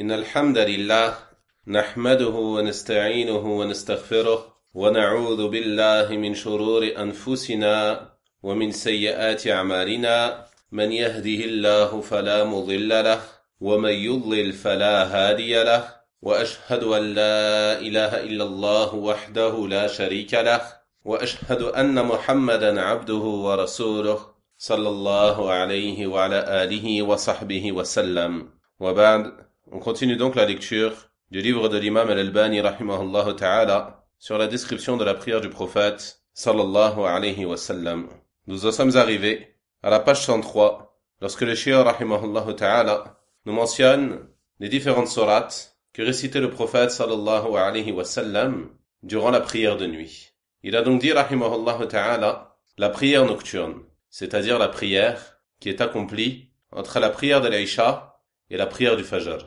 إن الحمد لله نحمده ونستعينه ونستغفره ونعوذ بالله من شرور أنفسنا ومن سيئات أعمالنا من يهده الله فلا مضل له ومن يضلل فلا هادي له وأشهد أن لا إله إلا الله وحده لا شريك له وأشهد أن محمدا عبده ورسوله صلى الله عليه وعلى آله وصحبه وسلم وبعد. On continue donc la lecture du livre de l'imam al-Albani rahimahullah ta'ala sur la description de la prière du prophète sallallahu alayhi wa sallam. Nous en sommes arrivés à la page 103 lorsque le shia rahimahullah ta'ala nous mentionne les différentes sourates que récitait le prophète sallallahu alayhi wa sallam durant la prière de nuit. Il a donc dit rahimahullah ta'ala la prière nocturne, c'est-à-dire la prière qui est accomplie entre la prière de l'Aïcha et la prière du Fajr.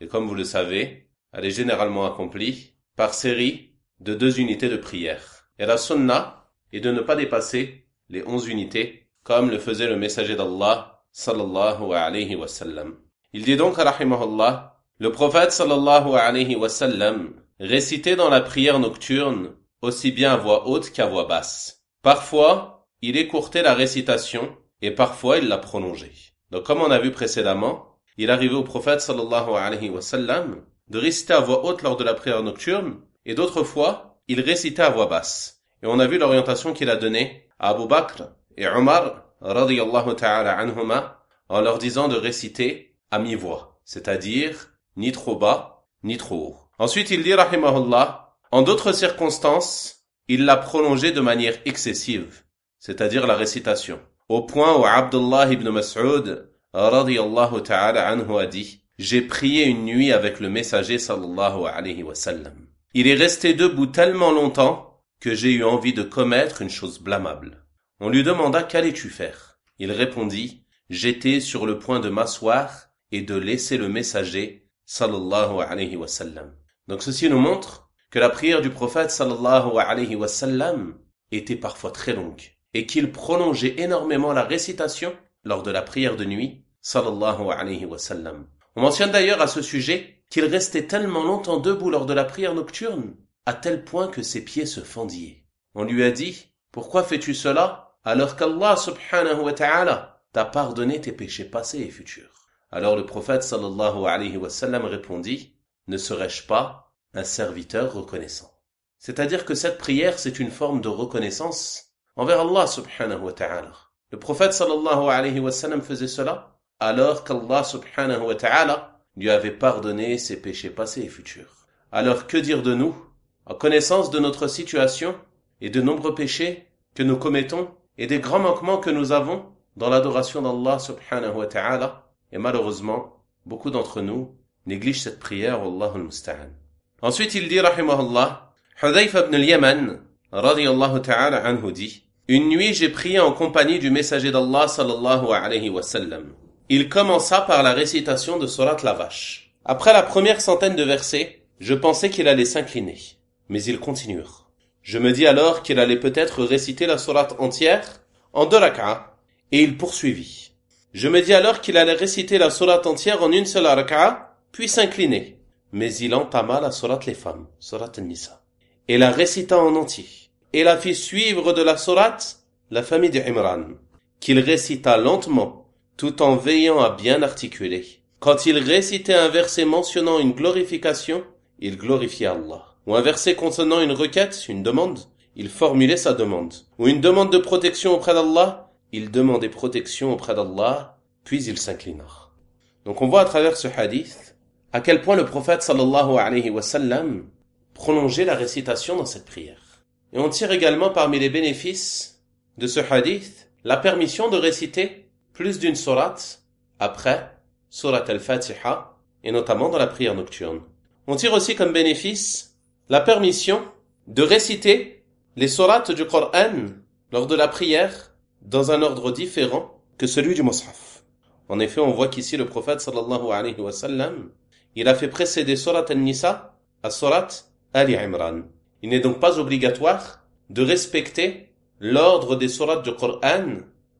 Et comme vous le savez, elle est généralement accomplie par série de 2 unités de prière. Et la sunna est de ne pas dépasser les 11 unités, comme le faisait le messager d'Allah, sallallahu alayhi wa sallam. Il dit donc, rahimahullah, le prophète sallallahu alayhi wa sallam récitait dans la prière nocturne aussi bien à voix haute qu'à voix basse. Parfois, il écourtait la récitation et parfois il la prolongeait. Donc comme on a vu précédemment, il arrivait au prophète sallallahu alayhi wa sallam de réciter à voix haute lors de la prière nocturne et d'autres fois, il récitait à voix basse. Et on a vu l'orientation qu'il a donnée à Abu Bakr et Omar radiyallahu ta'ala anhuma en leur disant de réciter à mi-voix, c'est-à-dire ni trop bas ni trop haut. Ensuite, il dit rahimahullah, en d'autres circonstances, il l'a prolongé de manière excessive, c'est-à-dire la récitation, au point où Abdullah ibn Mas'ud radiyallahu ta'ala anhu a dit, j'ai prié une nuit avec le messager sallallahu alayhi wa sallam. Il est resté debout tellement longtemps que j'ai eu envie de commettre une chose blâmable. On lui demanda qu'allais-tu faire? Il répondit, j'étais sur le point de m'asseoir et de laisser le messager sallallahu alayhi wa sallam. Donc ceci nous montre que la prière du prophète sallallahu alayhi wa sallam était parfois très longue et qu'il prolongeait énormément la récitation lors de la prière de nuit, sallallahu alayhi wa sallam. On mentionne d'ailleurs à ce sujet qu'il restait tellement longtemps debout lors de la prière nocturne, à tel point que ses pieds se fendillaient. On lui a dit, pourquoi fais-tu cela, alors qu'Allah subhanahu wa ta'ala t'a pardonné tes péchés passés et futurs? Alors le prophète sallallahu alayhi wa sallam répondit, ne serais-je pas un serviteur reconnaissant? C'est-à-dire que cette prière, c'est une forme de reconnaissance envers Allah subhanahu wa ta'ala. Le prophète sallallahu alayhi wa sallam faisait cela alors qu'Allah subhanahu wa ta'ala lui avait pardonné ses péchés passés et futurs. Alors que dire de nous, en connaissance de notre situation et de nombreux péchés que nous commettons et des grands manquements que nous avons dans l'adoration d'Allah subhanahu wa ta'ala, et malheureusement, beaucoup d'entre nous négligent cette prière, wallahu al-musta'an. Ensuite il dit rahimahullah, Hudhayfa ibn al-Yaman radiyallahu ta'ala anhu dit, une nuit, j'ai prié en compagnie du messager d'Allah sallallahu alayhi wa sallam. Il commença par la récitation de Surat la Vache. Après la première centaine de versets, je pensais qu'il allait s'incliner. Mais il continue. Je me dis alors qu'il allait peut-être réciter la Surat entière en 2 rak'a, et il poursuivit. Je me dis alors qu'il allait réciter la Surat entière en une seule rak'a, puis s'incliner. Mais il entama la Surat les femmes, Surat an-Nisa, et la récita en entier. Et la fit suivre de la sourate la famille d'Imran, qu'il récita lentement, tout en veillant à bien articuler. Quand il récitait un verset mentionnant une glorification, il glorifiait Allah. Ou un verset contenant une requête, une demande, il formulait sa demande. Ou une demande de protection auprès d'Allah, il demandait protection auprès d'Allah, puis il s'inclina. Donc on voit à travers ce hadith, à quel point le prophète sallallahu alayhi wa sallam prolongeait la récitation dans cette prière. Et on tire également parmi les bénéfices de ce hadith la permission de réciter plus d'une sourate après Surat al-Fatiha et notamment dans la prière nocturne. On tire aussi comme bénéfice la permission de réciter les sourates du Coran lors de la prière dans un ordre différent que celui du Mus'haf. En effet, on voit qu'ici le prophète sallallahu alayhi wa sallam, il a fait précéder Surat an-Nisa à Surat Ali Imran. Il n'est donc pas obligatoire de respecter l'ordre des sourates du Coran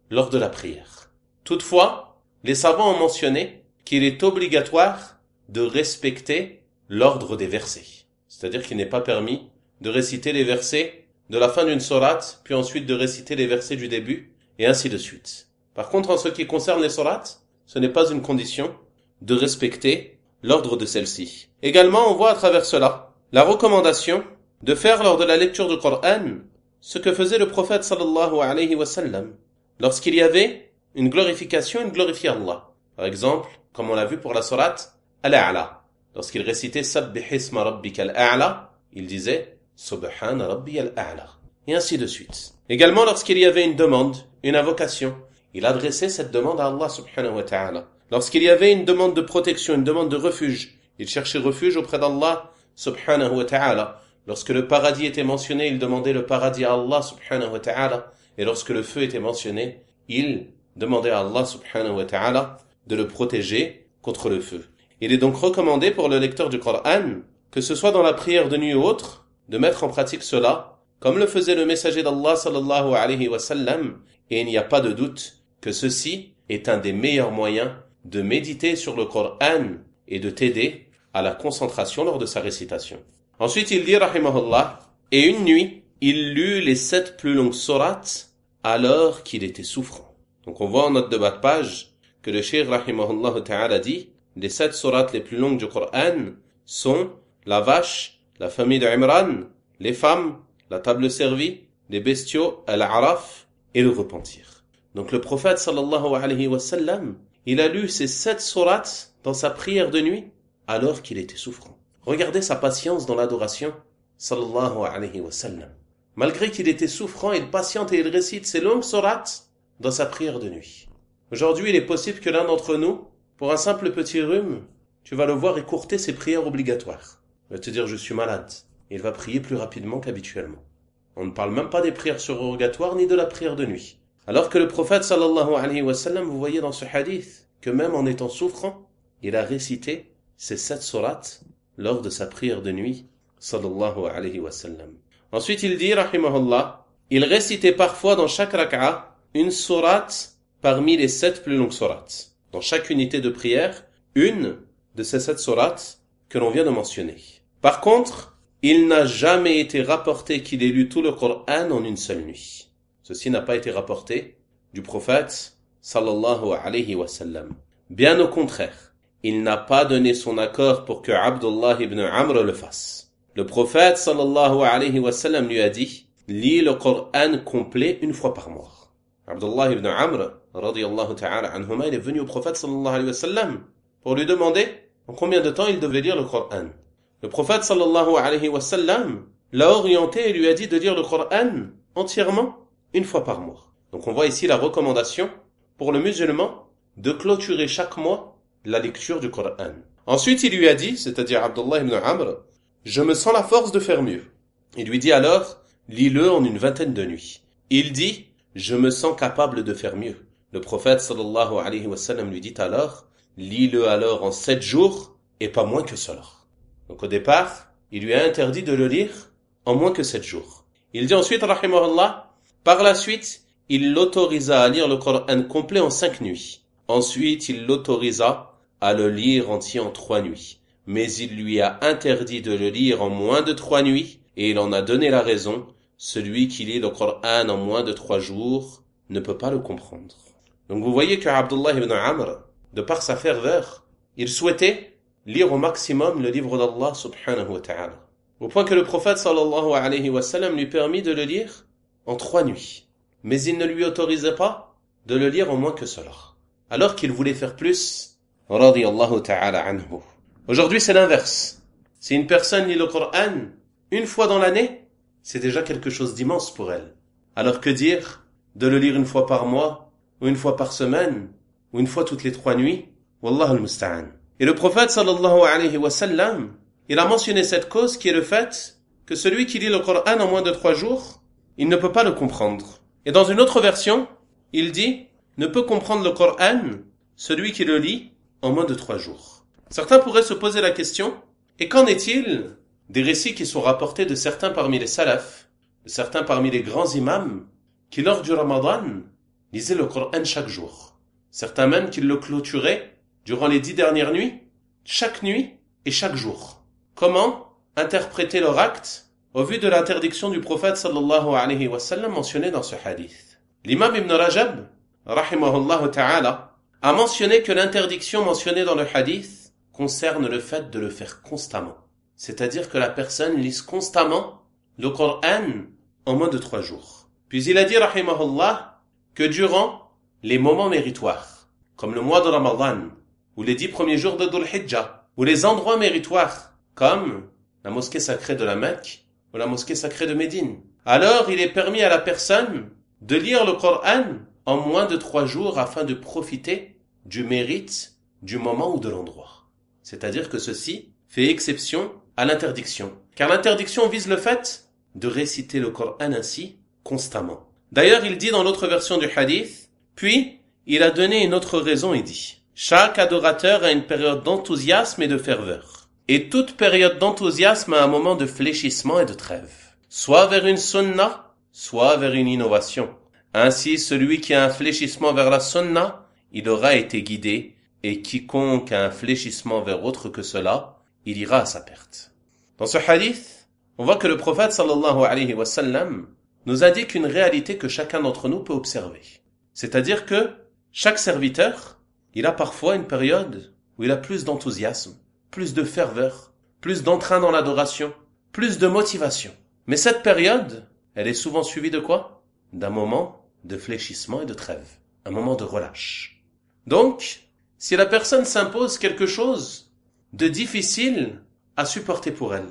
lors de la prière. Toutefois, les savants ont mentionné qu'il est obligatoire de respecter l'ordre des versets. C'est-à-dire qu'il n'est pas permis de réciter les versets de la fin d'une sourate, puis ensuite de réciter les versets du début, et ainsi de suite. Par contre, en ce qui concerne les sourates, ce n'est pas une condition de respecter l'ordre de celle-ci. Également, on voit à travers cela la recommandation de faire lors de la lecture du Coran ce que faisait le prophète sallallahu alayhi wa sallam. Lorsqu'il y avait une glorification, il glorifiait Allah. Par exemple, comme on l'a vu pour la sourate Al-A'la. Lorsqu'il récitait Sabbih isma rabbikal a'la, il disait Subhana rabbiyal a'la. Et ainsi de suite. Également, lorsqu'il y avait une demande, une invocation, il adressait cette demande à Allah subhanahu wa ta'ala. Lorsqu'il y avait une demande de protection, une demande de refuge, il cherchait refuge auprès d'Allah subhanahu wa ta'ala. Lorsque le paradis était mentionné, il demandait le paradis à Allah subhanahu wa ta'ala. Et lorsque le feu était mentionné, il demandait à Allah subhanahu wa ta'ala de le protéger contre le feu. Il est donc recommandé pour le lecteur du Coran, que ce soit dans la prière de nuit ou autre, de mettre en pratique cela, comme le faisait le messager d'Allah sallallahu alayhi wa sallam, et il n'y a pas de doute que ceci est un des meilleurs moyens de méditer sur le Coran et de t'aider à la concentration lors de sa récitation. Ensuite, il dit, rahimahullah, et une nuit, il lut les 7 plus longues sourates alors qu'il était souffrant. Donc on voit en note de bas de page que le cheikh rahimahullah ta'ala dit, les 7 sourates les plus longues du Coran sont la vache, la famille d'Imran, les femmes, la table servie, les bestiaux, Al-Araf et le repentir. Donc le prophète sallallahu alayhi wa sallam, il a lu ces 7 sourates dans sa prière de nuit alors qu'il était souffrant. Regardez sa patience dans l'adoration sallallahu alayhi wa sallam. Malgré qu'il était souffrant, il patiente et il récite ces longues sourates dans sa prière de nuit. Aujourd'hui, il est possible que l'un d'entre nous, pour un simple petit rhume, tu vas le voir écourter ses prières obligatoires. Il va te dire, je suis malade. Et il va prier plus rapidement qu'habituellement. On ne parle même pas des prières surrogatoires ni de la prière de nuit. Alors que le prophète sallallahu alayhi wa sallam, vous voyez dans ce hadith, que même en étant souffrant, il a récité ces 7 sourates lors de sa prière de nuit, sallallahu alayhi wa sallam. Ensuite, il dit, rahimahullah, il récitait parfois dans chaque rak'a une sourate parmi les 7 plus longues sourates. Dans chaque unité de prière, une de ces 7 sourates que l'on vient de mentionner. Par contre, il n'a jamais été rapporté qu'il ait lu tout le Coran en une seule nuit. Ceci n'a pas été rapporté du prophète sallallahu alayhi wa sallam. Bien au contraire, il n'a pas donné son accord pour que Abdullah ibn Amr le fasse. Le prophète sallallahu alayhi wa sallam lui a dit, lis le Coran complet une fois par mois. Abdullah ibn Amr, radiyallahu ta'ala anhuma, il est venu au prophète sallallahu alayhi wa sallam pour lui demander en combien de temps il devait lire le Coran. Le prophète sallallahu alayhi wa sallam l'a orienté et lui a dit de lire le Coran entièrement une fois par mois. Donc on voit ici la recommandation pour le musulman de clôturer chaque mois la lecture du Coran. Ensuite il lui a dit, c'est-à-dire Abdullah ibn Amr, je me sens la force de faire mieux. Il lui dit alors, lis-le en une vingtaine de nuits. Il dit, je me sens capable de faire mieux. Le prophète sallallahu alayhi wa sallam lui dit alors, lis-le alors en 7 jours et pas moins que cela. Donc au départ, il lui a interdit de le lire en moins que 7 jours. Il dit ensuite, rahimahullah, par la suite, il l'autorisa à lire le Coran complet en 5 nuits. Ensuite, il l'autorisa à le lire entier en 3 nuits. Mais il lui a interdit de le lire en moins de 3 nuits et il en a donné la raison. Celui qui lit le Coran en moins de 3 jours ne peut pas le comprendre. Donc vous voyez que Abdullah ibn Amr, de par sa ferveur, il souhaitait lire au maximum le livre d'Allah subhanahu wa ta'ala. Au point que le prophète sallallahu alayhi wa sallam lui permit de le lire en 3 nuits. Mais il ne lui autorisait pas de le lire en moins que cela. Alors qu'il voulait faire plus, radiyallahu ta'ala anhu. Aujourd'hui c'est l'inverse. Si une personne lit le Coran une fois dans l'année, c'est déjà quelque chose d'immense pour elle. Alors que dire de le lire une fois par mois, ou une fois par semaine, ou une fois toutes les 3 nuits? Wallah al-musta'an. Et le prophète sallallahu alayhi wa sallam, il a mentionné cette cause qui est le fait que celui qui lit le Coran en moins de 3 jours, il ne peut pas le comprendre. Et dans une autre version, il dit, ne peut comprendre le Coran celui qui le lit en moins de 3 jours. Certains pourraient se poser la question, et qu'en est-il des récits qui sont rapportés de certains parmi les salafs, de certains parmi les grands imams, qui lors du Ramadan, lisaient le Coran chaque jour. Certains même qui le clôturaient durant les 10 dernières nuits chaque nuit et chaque jour. Comment interpréter leur acte au vu de l'interdiction du prophète sallallahu alayhi wa sallam mentionnée dans ce hadith? L'imam Ibn Rajab, rahimahullah ta'ala, a mentionné que l'interdiction mentionnée dans le hadith concerne le fait de le faire constamment. C'est-à-dire que la personne lise constamment le Coran en moins de 3 jours. Puis il a dit, rahimahullah, que durant les moments méritoires, comme le mois de Ramadan, ou les 10 premiers jours de Dhul Hijjah, ou les endroits méritoires, comme la mosquée sacrée de la Mecque, ou la mosquée sacrée de Médine, alors il est permis à la personne de lire le Coran en moins de 3 jours afin de profiter du mérite du moment ou de l'endroit. C'est-à-dire que ceci fait exception à l'interdiction. Car l'interdiction vise le fait de réciter le Coran ainsi constamment. D'ailleurs, il dit dans l'autre version du hadith, puis il a donné une autre raison et dit, chaque adorateur a une période d'enthousiasme et de ferveur. Et toute période d'enthousiasme a un moment de fléchissement et de trêve. Soit vers une sunnah, soit vers une innovation. Ainsi, celui qui a un fléchissement vers la sunnah, il aura été guidé, et quiconque a un fléchissement vers autre que cela, il ira à sa perte. Dans ce hadith, on voit que le prophète sallallahu alayhi wa sallam nous a dit qu'une réalité que chacun d'entre nous peut observer. C'est-à-dire que chaque serviteur, il a parfois une période où il a plus d'enthousiasme, plus de ferveur, plus d'entrain dans l'adoration, plus de motivation. Mais cette période, elle est souvent suivie de quoi? D'un moment de fléchissement et de trêve, un moment de relâche. Donc, si la personne s'impose quelque chose de difficile à supporter pour elle,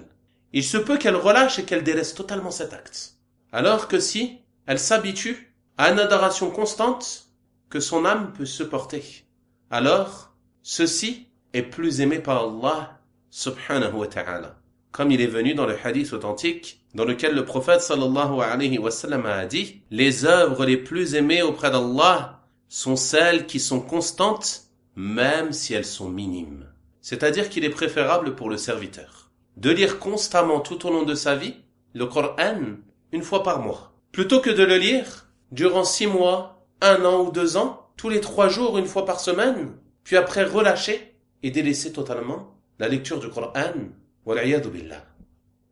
il se peut qu'elle relâche et qu'elle délaisse totalement cet acte. Alors que si elle s'habitue à une adoration constante que son âme peut supporter, alors ceci est plus aimé par Allah subhanahu wa ta'ala. Comme il est venu dans le hadith authentique dans lequel le prophète sallallahu alayhi wa sallam a dit, les œuvres les plus aimées auprès d'Allah sont celles qui sont constantes même si elles sont minimes. C'est-à-dire qu'il est préférable pour le serviteur de lire constamment tout au long de sa vie le Coran une fois par mois, plutôt que de le lire durant 6 mois, 1 an ou 2 ans, tous les 3 jours, une fois par semaine, puis après relâcher et délaisser totalement la lecture du Coran. Wal'iyadu billah.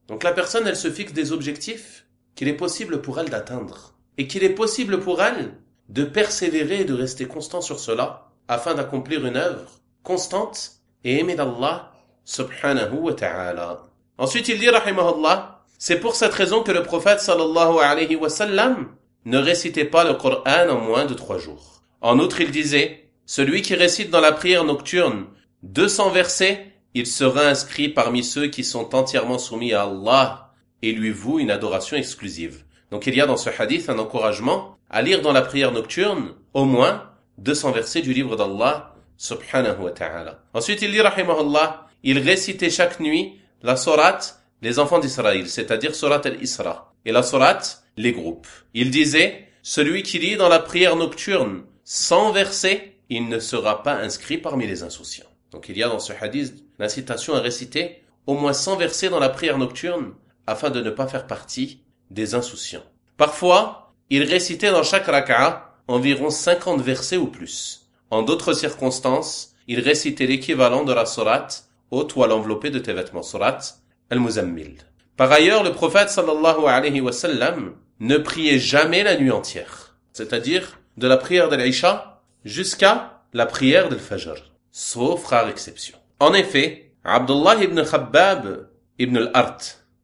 Donc la personne, elle se fixe des objectifs qu'il est possible pour elle d'atteindre, et qu'il est possible pour elle de persévérer et de rester constant sur cela, afin d'accomplir une œuvre constante et aimée d'Allah subhanahu wa ta'ala. Ensuite, il dit, rahimahullah, c'est pour cette raison que le prophète sallallahu alayhi wa sallam ne récitait pas le Coran en moins de 3 jours. En outre, il disait, celui qui récite dans la prière nocturne 200 versets, il sera inscrit parmi ceux qui sont entièrement soumis à Allah et lui voue une adoration exclusive. Donc il y a dans ce hadith un encouragement à lire dans la prière nocturne au moins 200 versets du livre d'Allah subhanahu wa ta'ala. Ensuite, il dit, rahimahullah, il récitait chaque nuit la sourate les enfants d'Israël, c'est-à-dire sourate al-Isra, et la sourate les groupes. Il disait, celui qui lit dans la prière nocturne 100 versets, il ne sera pas inscrit parmi les insouciants. Donc il y a dans ce hadith l'incitation à réciter au moins 100 versets dans la prière nocturne afin de ne pas faire partie des insouciants. Parfois, il récitait dans chaque raka'a environ 50 versets ou plus. En d'autres circonstances, il récitait l'équivalent de la sourate ô toile enveloppée de tes vêtements, sourate Al-Muzammil. Par ailleurs, le prophète sallallahu alayhi wa sallam ne priait jamais la nuit entière, c'est-à-dire de la prière de l'Isha jusqu'à la prière de l'Fajr, sauf rare exception. En effet, Abdullah ibn Khabbab ibn al-Art,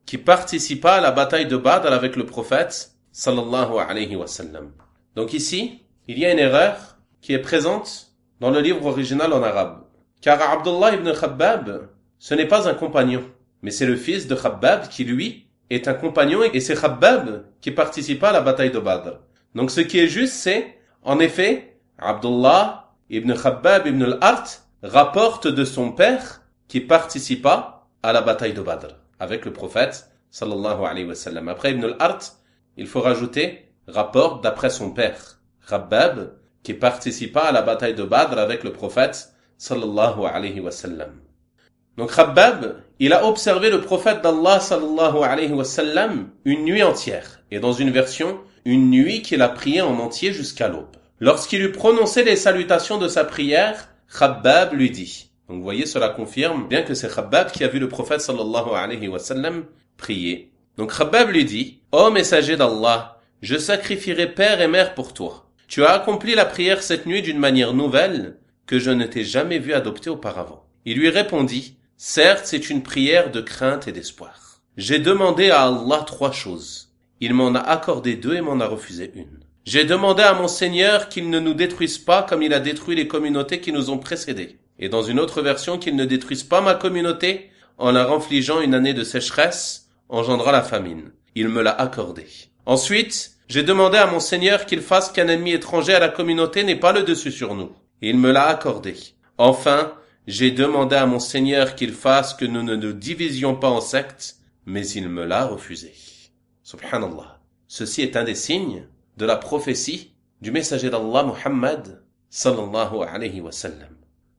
qui participa à la bataille de Badr avec le prophète sallallahu alayhi wa sallam. Donc ici, il y a une erreur qui est présente dans le livre original en arabe. Car Abdullah ibn Khabbab, ce n'est pas un compagnon, mais c'est le fils de Khabbab qui, lui, est un compagnon et c'est Khabbab qui participa à la bataille de Badr. Donc ce qui est juste, c'est, en effet, Abdullah ibn Khabbab ibn al-Art rapporte de son père qui participa à la bataille de Badr avec le prophète sallallahu alayhi wa sallam. Après ibn al-Art, il faut rajouter rapporte d'après son père, Khabbab, qui participa à la bataille de Badr avec le prophète sallallahu alayhi wa sallam. Donc Khabbab, il a observé le prophète d'Allah sallallahu alayhi wa sallam une nuit entière, et dans une version, une nuit qu'il a prié en entier jusqu'à l'aube. Lorsqu'il eut prononcé les salutations de sa prière, Khabbab lui dit, Donc vous voyez, cela confirme bien que c'est Khabbab qui a vu le prophète sallallahu alayhi wa sallam prier. Donc Khabbab lui dit, « Ô messager d'Allah, je sacrifierai père et mère pour toi. Tu as accompli la prière cette nuit d'une manière nouvelle que je ne t'ai jamais vu adopter auparavant. » Il lui répondit, « Certes, c'est une prière de crainte et d'espoir. J'ai demandé à Allah 3 choses. Il m'en a accordé 2 et m'en a refusé une. J'ai demandé à mon Seigneur qu'il ne nous détruise pas comme il a détruit les communautés qui nous ont précédés. Et dans une autre version, qu'il ne détruise pas ma communauté en leur infligeant une année de sécheresse, engendrant la famine. Il me l'a accordé. Ensuite, j'ai demandé à mon Seigneur qu'il fasse qu'un ennemi étranger à la communauté n'ait pas le dessus sur nous. Et il me l'a accordé. Enfin, j'ai demandé à mon Seigneur qu'il fasse que nous ne nous divisions pas en sectes, mais il me l'a refusé. Subhanallah. Ceci est un des signes de la prophétie du messager d'Allah Muhammad sallallahu alayhi wa sallam.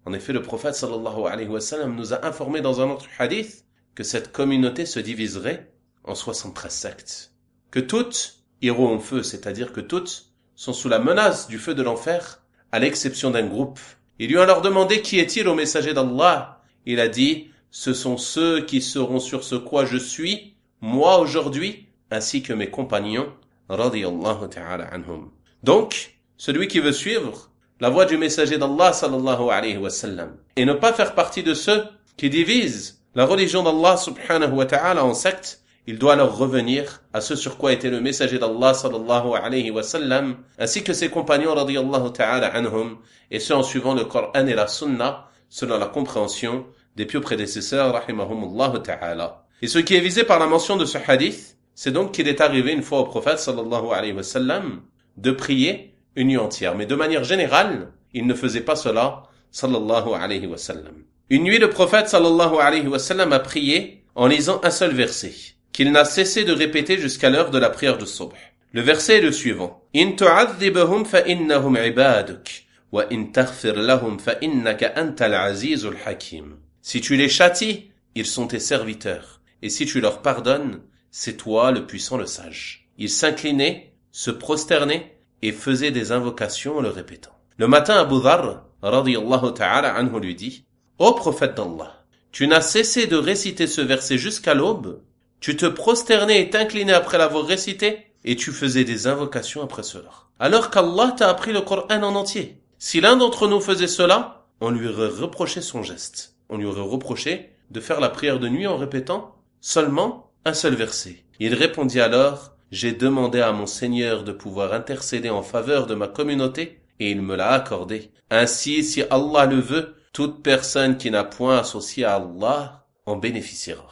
En effet, le prophète sallallahu alayhi wa sallam nous a informé dans un autre hadith que cette communauté se diviserait en 73 sectes. Que toutes iront au feu, c'est-à-dire que toutes sont sous la menace du feu de l'enfer, à l'exception d'un groupe. Ils lui ont alors demandé qui est-il au messager d'Allah. Il a dit, ce sont ceux qui seront sur ce quoi je suis, moi aujourd'hui, ainsi que mes compagnons, radiyallahu ta'ala anhum. Donc, celui qui veut suivre la voie du messager d'Allah sallallahu alayhi wa sallam et ne pas faire partie de ceux qui divisent la religion d'Allah subhanahu wa ta'ala en sectes, il doit alors revenir à ce sur quoi était le messager d'Allah sallallahu alayhi wa sallam ainsi que ses compagnons radiyallahu ta'ala anhum et ce en suivant le Coran et la Sunna selon la compréhension des pieux prédécesseurs rahimahumullah ta'ala. Et ce qui est visé par la mention de ce hadith, c'est donc qu'il est arrivé une fois au prophète sallallahu alayhi wa sallam de prier une nuit entière. Mais de manière générale, il ne faisait pas cela, sallallahu alayhi wa sallam. Une nuit, le prophète sallallahu alayhi wa sallam a prié en lisant un seul verset, qu'il n'a cessé de répéter jusqu'à l'heure de la prière de subh. Le verset est le suivant. In tu'adhibhum fa innahum ibaduk, wa in taghfir lahum fa innaka antal azizul hakim. Si tu les châties, ils sont tes serviteurs, et si tu leur pardonnes, c'est toi le puissant, le sage. Il s'inclinait, se prosternait, et faisait des invocations en le répétant. Le matin, Abu Dharr, radiyallahu ta'ala anhu, lui dit, « Ô prophète d'Allah, tu n'as cessé de réciter ce verset jusqu'à l'aube, tu te prosternais et t'inclinais après l'avoir récité, et tu faisais des invocations après cela. Alors qu'Allah t'a appris le Coran en entier. Si l'un d'entre nous faisait cela, on lui aurait reproché son geste. On lui aurait reproché de faire la prière de nuit en répétant seulement un seul verset. Il répondit alors, j'ai demandé à mon Seigneur de pouvoir intercéder en faveur de ma communauté et il me l'a accordé. Ainsi, si Allah le veut, toute personne qui n'a point associé à Allah en bénéficiera.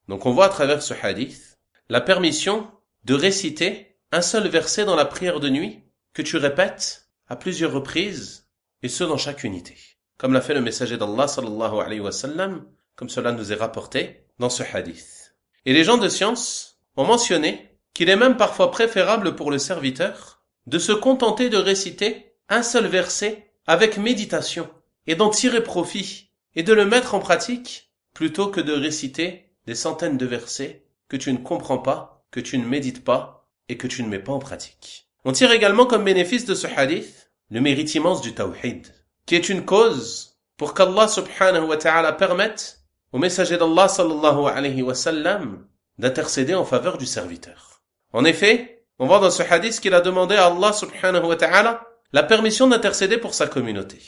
Donc on voit à travers ce hadith la permission de réciter un seul verset dans la prière de nuit que tu répètes à plusieurs reprises et ce dans chaque unité. Comme l'a fait le messager d'Allah sallallahu alayhi wa sallam, comme cela nous est rapporté dans ce hadith. Et les gens de science ont mentionné qu'il est même parfois préférable pour le serviteur de se contenter de réciter un seul verset avec méditation et d'en tirer profit et de le mettre en pratique plutôt que de réciter des centaines de versets que tu ne comprends pas, que tu ne médites pas et que tu ne mets pas en pratique. On tire également comme bénéfice de ce hadith le mérite immense du tawhid, qui est une cause pour qu'Allah subhanahu wa ta'ala permette au messager d'Allah sallallahu alayhi wa sallam d'intercéder en faveur du serviteur. En effet, on voit dans ce hadith qu'il a demandé à Allah subhanahu wa ta'ala la permission d'intercéder pour sa communauté.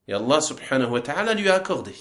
Et Allah subhanahu wa ta'ala lui a accordé.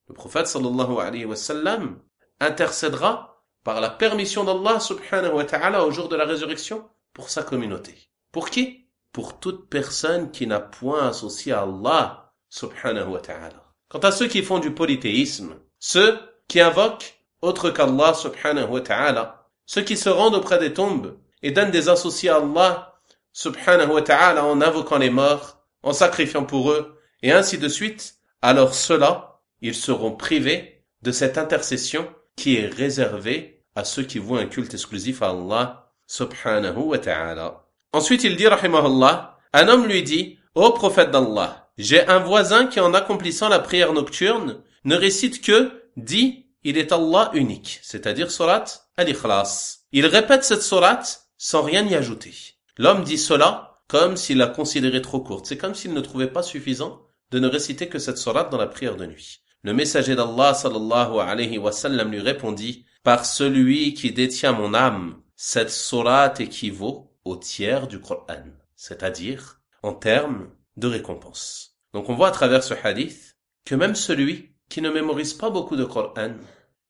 Le prophète sallallahu alayhi wa sallam intercédera par la permission d'Allah subhanahu wa ta'ala au jour de la résurrection pour sa communauté. Pour qui? Pour toute personne qui n'a point associé à Allah subhanahu wa ta'ala. Quant à ceux qui font du polythéisme, ceux qui invoquent autre qu'Allah subhanahu wa ta'ala, ceux qui se rendent auprès des tombes et donnent des associés à Allah subhanahu wa ta'ala en invoquant les morts, en sacrifiant pour eux, et ainsi de suite, alors ceux-là, ils seront privés de cette intercession qui est réservée à ceux qui vouent un culte exclusif à Allah subhanahu wa ta'ala. Ensuite, il dit, rahimahullah, un homme lui dit, ô prophète d'Allah, j'ai un voisin qui en accomplissant la prière nocturne ne récite que, dit, il est Allah unique, c'est-à-dire surat al-Ikhlas. Il répète cette surat sans rien y ajouter. L'homme dit cela comme s'il la considérait trop courte. C'est comme s'il ne trouvait pas suffisant de ne réciter que cette surat dans la prière de nuit. Le messager d'Allah sallallahu alayhi wa sallam lui répondit: par celui qui détient mon âme, cette sourate équivaut au tiers du Coran, c'est-à-dire en termes de récompense. Donc on voit à travers ce hadith que même celui qui ne mémorise pas beaucoup de Coran,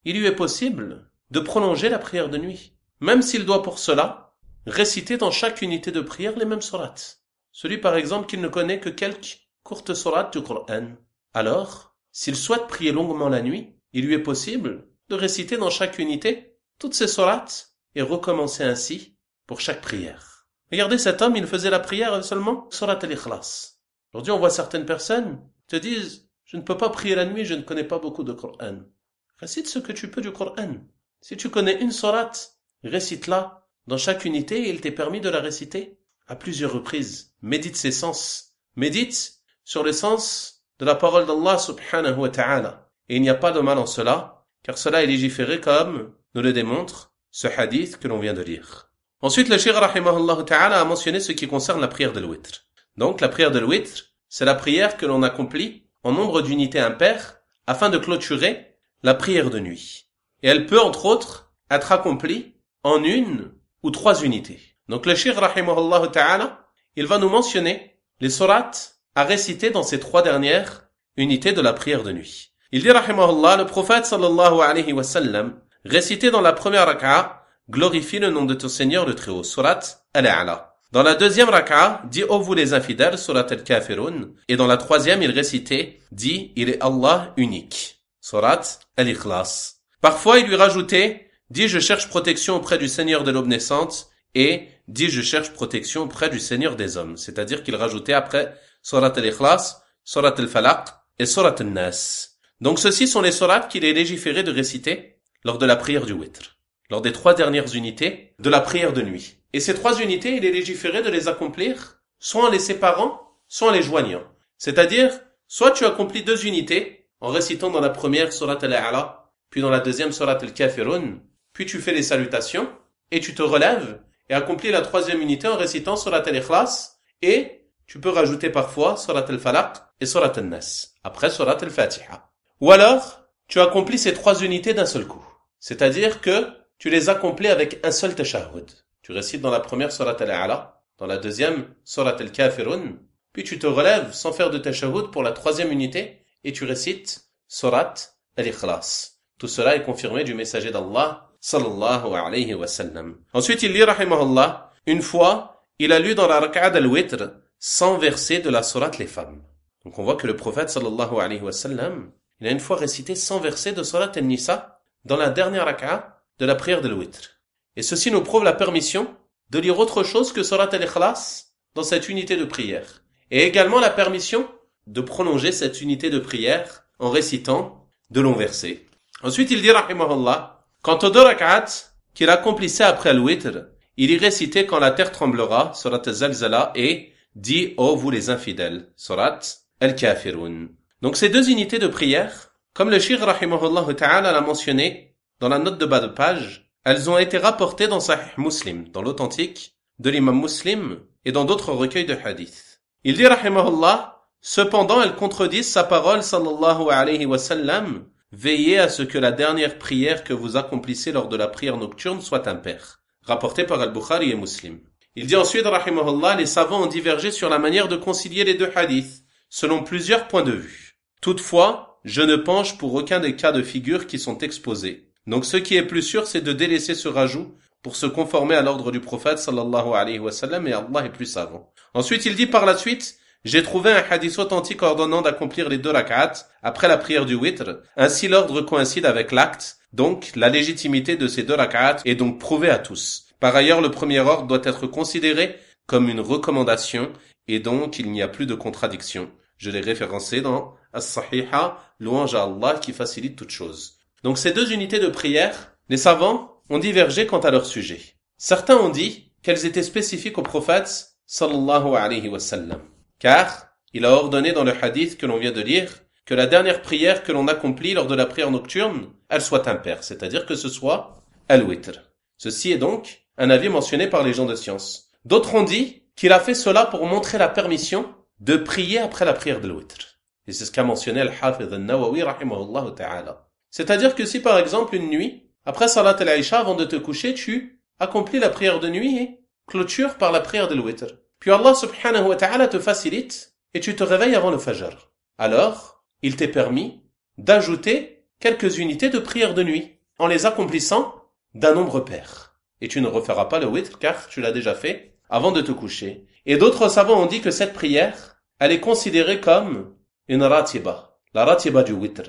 il lui est possible de prolonger la prière de nuit, même s'il doit pour cela réciter dans chaque unité de prière les mêmes sourates. Celui par exemple qui ne connaît que quelques courtes sourates du Coran, alors s'il souhaite prier longuement la nuit, il lui est possible de réciter dans chaque unité toutes ces sourates et recommencer ainsi pour chaque prière. Regardez cet homme, il faisait la prière seulement surat al-Ikhlas. Aujourd'hui, on voit certaines personnes te disent: je ne peux pas prier la nuit, je ne connais pas beaucoup de Coran. Récite ce que tu peux du Coran. Si tu connais une sourate, récite-la dans chaque unité et il t'est permis de la réciter à plusieurs reprises. Médite ses sens. Médite sur le sens de la parole d'Allah subhanahu wa ta'ala. Et il n'y a pas de mal en cela, car cela est légiféré comme nous le démontre ce hadith que l'on vient de lire. Ensuite, le Cheikh rahimahullah ta'ala a mentionné ce qui concerne la prière de l'witr. Donc, la prière de l'witr, c'est la prière que l'on accomplit en nombre d'unités impaires afin de clôturer la prière de nuit. Et elle peut, entre autres, être accomplie en 1 ou 3 unités. Donc, le Cheikh rahimahullah ta'ala, il va nous mentionner les sourates à réciter dans ces 3 dernières unités de la prière de nuit. Il dit rahimahullah, le prophète sallallahu alayhi wa sallam récitait dans la première raka'a: glorifie le nom de ton Seigneur le Très-Haut, surat Al-A'la. Dans la deuxième raka'a, dit: ô vous les infidèles, surat Al-Kafirun. Et dans la troisième, il récitait: dit: il est Allah unique, surat Al-Ikhlas. Parfois, il lui rajoutait: dit: je cherche protection auprès du Seigneur de l'aube naissante, et dit: je cherche protection auprès du Seigneur des hommes. C'est-à-dire qu'il rajoutait après surat Al-Ikhlas, surat Al-Falaq et surat Al-Nas. Donc ceux-ci sont les sourates qu'il est légiféré de réciter lors de la prière du witr, lors des 3 dernières unités de la prière de nuit. Et ces 3 unités, il est légiféré de les accomplir soit en les séparant, soit en les joignant. C'est-à-dire, soit tu accomplis 2 unités en récitant dans la première surat Al-A'la, puis dans la deuxième surat Al-Kafirun, puis tu fais les salutations, et tu te relèves, et accomplis la 3e unité en récitant surat Al-Ikhlas, et tu peux rajouter parfois surat Al-Falaq et surat Al-Nas, après surat Al-Fatiha. Ou alors, tu accomplis ces 3 unités d'un seul coup. C'est-à-dire que tu les accomplis avec un seul tashahhud. Tu récites dans la première surat Al-A'la, dans la deuxième surat Al-Kafirun, puis tu te relèves sans faire de tashahhud pour la 3e unité et tu récites surat Al-Ikhlas. Tout cela est confirmé du messager d'Allah sallallahu alayhi wa sallam. Ensuite, il lit rahimahullah, une fois, il a lu dans la raka'a al-witr 100 versets de la surat Les Femmes. Donc on voit que le prophète sallallahu alayhi wa sallam, il a une fois récité 100 versets de surat An-Nisa dans la dernière raka'a de la prière de l'witr. Et ceci nous prouve la permission de lire autre chose que surat Al-Ikhlas dans cette unité de prière. Et également la permission de prolonger cette unité de prière en récitant de longs versets. Ensuite, il dit rahimahullah, quant aux 2 rak'at qu'il accomplissait après l'witr, il y récitait quand la terre tremblera, surat Al-Zalzala, et dit: ô vous les infidèles, surat Al-Kafirun. Donc ces 2 unités de prière, comme le Cheikh rahimahullah ta'ala l'a mentionné dans la note de bas de page, elles ont été rapportées dans Sahih Muslim, dans l'authentique de l'imam Muslim et dans d'autres recueils de hadith. Il dit rahimahullah, cependant elles contredisent sa parole sallallahu alayhi wa sallam: veillez à ce que la dernière prière que vous accomplissez lors de la prière nocturne soit impaire. Rapporté par Al-Bukhari et Muslim. Il dit ensuite rahimahullah, les savants ont divergé sur la manière de concilier les 2 hadiths, selon plusieurs points de vue. Toutefois, je ne penche pour aucun des cas de figure qui sont exposés. Donc ce qui est plus sûr, c'est de délaisser ce rajout pour se conformer à l'ordre du prophète sallallahu alayhi wa sallam, et Allah est plus savant. Ensuite, il dit par la suite: j'ai trouvé un hadith authentique ordonnant d'accomplir les 2 rak'at après la prière du witr. Ainsi l'ordre coïncide avec l'acte, donc la légitimité de ces 2 rak'at est donc prouvée à tous. Par ailleurs, le premier ordre doit être considéré comme une recommandation, et donc il n'y a plus de contradiction. Je l'ai référencé dans As-Sahiha, louange à Allah qui facilite toutes choses. Donc ces 2 unités de prière, les savants ont divergé quant à leur sujet. Certains ont dit qu'elles étaient spécifiques au prophète sallallahu alayhi wa sallam, car il a ordonné dans le hadith que l'on vient de lire que la dernière prière que l'on accomplit lors de la prière nocturne, elle soit impaire, c'est-à-dire que ce soit al-witr. Ceci est donc un avis mentionné par les gens de science. D'autres ont dit qu'il a fait cela pour montrer la permission de prier après la prière de l'witr. Et c'est ce qu'a mentionné Al-Hafidh An-Nawawi rahimahullah ta'ala. C'est-à-dire que si par exemple une nuit, après Salat al-Isha, avant de te coucher, tu accomplis la prière de nuit et clôture par la prière de l'Witr. Puis Allah subhanahu wa ta'ala te facilite et tu te réveilles avant le Fajr. Alors, il t'est permis d'ajouter quelques unités de prière de nuit en les accomplissant d'un nombre pair. Et tu ne referas pas le Witr car tu l'as déjà fait avant de te coucher. Et d'autres savants ont dit que cette prière, elle est considérée comme une ratiba, la ratiba du Witr.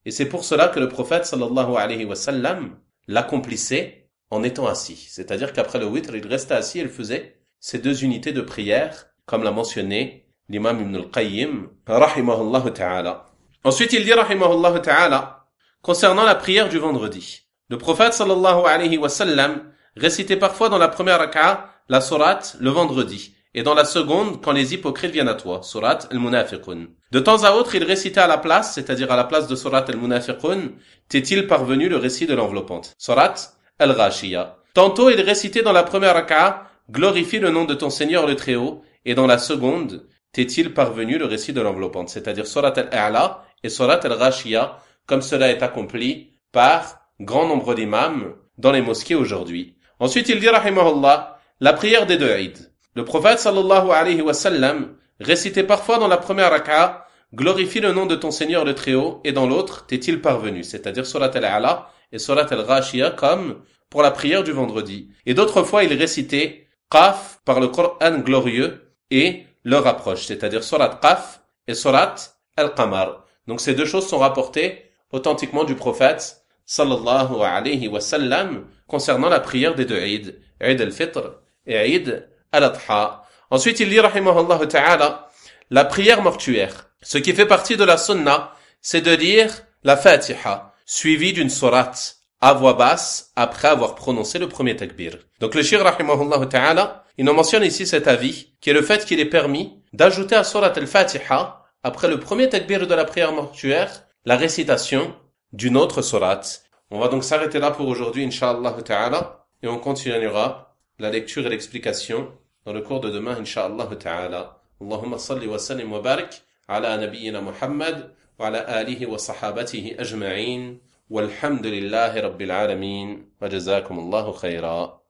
Et c'est pour cela que le prophète sallallahu alayhi wa sallam l'accomplissait en étant assis. C'est-à-dire qu'après le Witr, il restait assis et il faisait ces 2 unités de prière, comme l'a mentionné l'imam Ibn al-Qayyim, rahimahullah ta'ala. Ensuite, il dit, rahimahullah ta'ala, concernant la prière du vendredi. Le prophète sallallahu alayhi wa sallam récitait parfois dans la première raka'a la sourate le vendredi, et dans la seconde quand les hypocrites viennent à toi, sourate al-Munafiqun. De temps à autre, il récitait à la place, c'est-à-dire à la place de sourate al-Munafiqun, t'est-il parvenu le récit de l'enveloppante, sourate al-Ghashiya. Tantôt, il récitait dans la première raka'a, glorifie le nom de ton Seigneur le Très-Haut, et dans la seconde, t'est-il parvenu le récit de l'enveloppante, c'est-à-dire sourate al-A'la et sourate al-Ghashiya, comme cela est accompli par grand nombre d'imams dans les mosquées aujourd'hui. Ensuite, il dit, rahimahullah, la prière des 2 Eid. Le prophète sallallahu alayhi wa sallam récitait parfois dans la première raka'a, glorifie le nom de ton Seigneur le Très-Haut, et dans l'autre, t'est-il parvenu, c'est-à-dire sourate al-A'la et sourate al-Ghashiya, comme pour la prière du vendredi. Et d'autres fois, il récitait Qaf par le Coran glorieux et le rapproche, c'est-à-dire sourate Qaf et sourate al-Qamar. Donc ces 2 choses sont rapportées authentiquement du prophète sallallahu alayhi wa sallam concernant la prière des 2 Eid, Eid al-Fitr et Eid al-Adha. Ensuite, il dit rahimahullah ta'ala la prière mortuaire. Ce qui fait partie de la sunna, c'est de lire la Fatiha suivie d'une sourate à voix basse après avoir prononcé le premier takbir. Donc le cheikh rahimahullah ta'ala, il nous mentionne ici cet avis qui est le fait qu'il est permis d'ajouter à sourate al-Fatiha après le premier takbir de la prière mortuaire la récitation d'une autre sourate. On va donc s'arrêter là pour aujourd'hui, Inch'Allah ta'ala, et on continuera la lecture et l'explication dans le cours de demain, Inch'Allah ta'ala. Allahumma salli wa sallim wa barik ala nabiyyina Muhammad wa ala alihi wa sahabatihi ajma'in walhamdulillahi rabbil alamin wa jazakumullahu khayra.